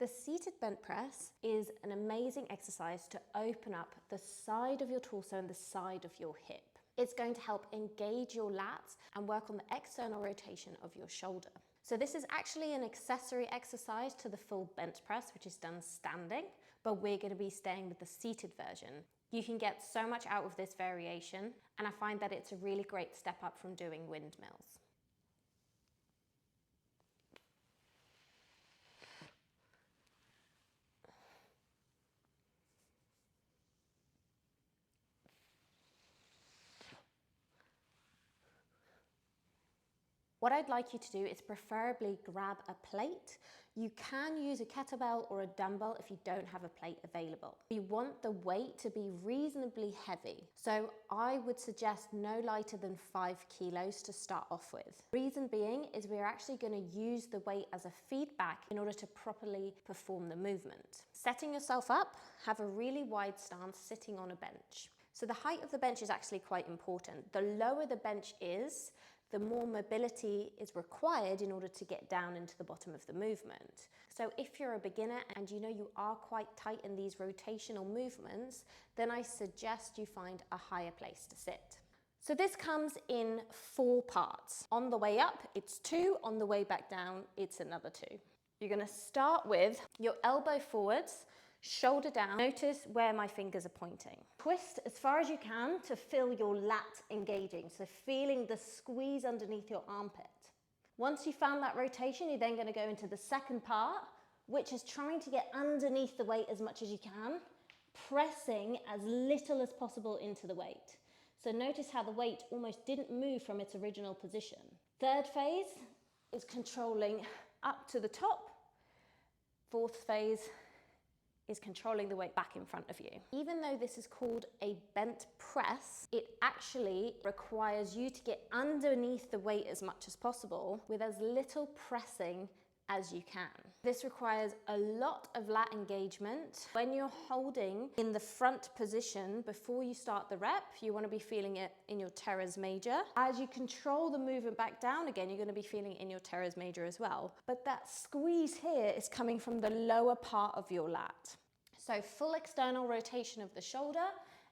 The seated bent press is an amazing exercise to open up the side of your torso and the side of your hip. It's going to help engage your lats and work on the external rotation of your shoulder. So this is actually an accessory exercise to the full bench press, which is done standing, but we're going to be staying with the seated version. You can get so much out of this variation, and I find that it's a really great step up from doing windmills. What I'd like you to do is preferably grab a plate. You can use a kettlebell or a dumbbell if you don't have a plate available. You want the weight to be reasonably heavy. So I would suggest no lighter than 5 kilos to start off with. Reason being is we're actually going to use the weight as a feedback in order to properly perform the movement. Setting yourself up, have a really wide stance sitting on a bench. So the height of the bench is actually quite important. The lower the bench is, the more mobility is required in order to get down into the bottom of the movement. So if you're a beginner and you know you are quite tight in these rotational movements, then I suggest you find a higher place to sit. So this comes in 4 parts. On the way up, it's 2. On the way back down, it's another 2. You're going to start with your elbow forwards, shoulder down. Notice where my fingers are pointing. Twist as far as you can to feel your lat engaging, so feeling the squeeze underneath your armpit. Once you've found that rotation, you're then going to go into the second part, which is trying to get underneath the weight as much as you can, pressing as little as possible into the weight. So notice how the weight almost didn't move from its original position. Third phase is controlling up to the top. Fourth phase is controlling the weight back in front of you. Even though this is called a bent press, it actually requires you to get underneath the weight as much as possible with as little pressing as you can. This requires a lot of lat engagement. When you're holding in the front position before you start the rep, you want to be feeling it in your teres major. As you control the movement back down again, you're going to be feeling it in your teres major as well. But that squeeze here is coming from the lower part of your lat. So full external rotation of the shoulder,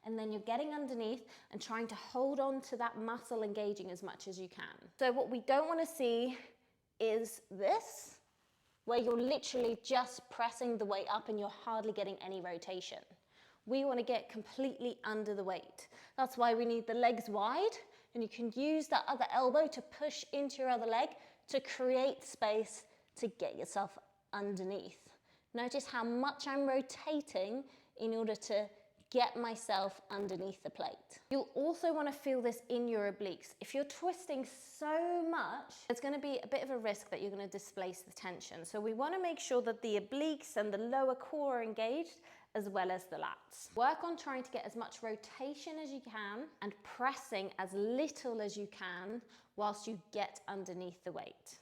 and then you're getting underneath and trying to hold on to that muscle engaging as much as you can. So what we don't want to see is this, where you're literally just pressing the weight up and you're hardly getting any rotation. We want to get completely under the weight. That's why we need the legs wide, and you can use that other elbow to push into your other leg to create space to get yourself underneath. Notice how much I'm rotating in order to get myself underneath the plate. You'll also want to feel this in your obliques. If you're twisting so much, there's going to be a bit of a risk that you're going to displace the tension. So we want to make sure that the obliques and the lower core are engaged, as well as the lats. Work on trying to get as much rotation as you can and pressing as little as you can whilst you get underneath the weight.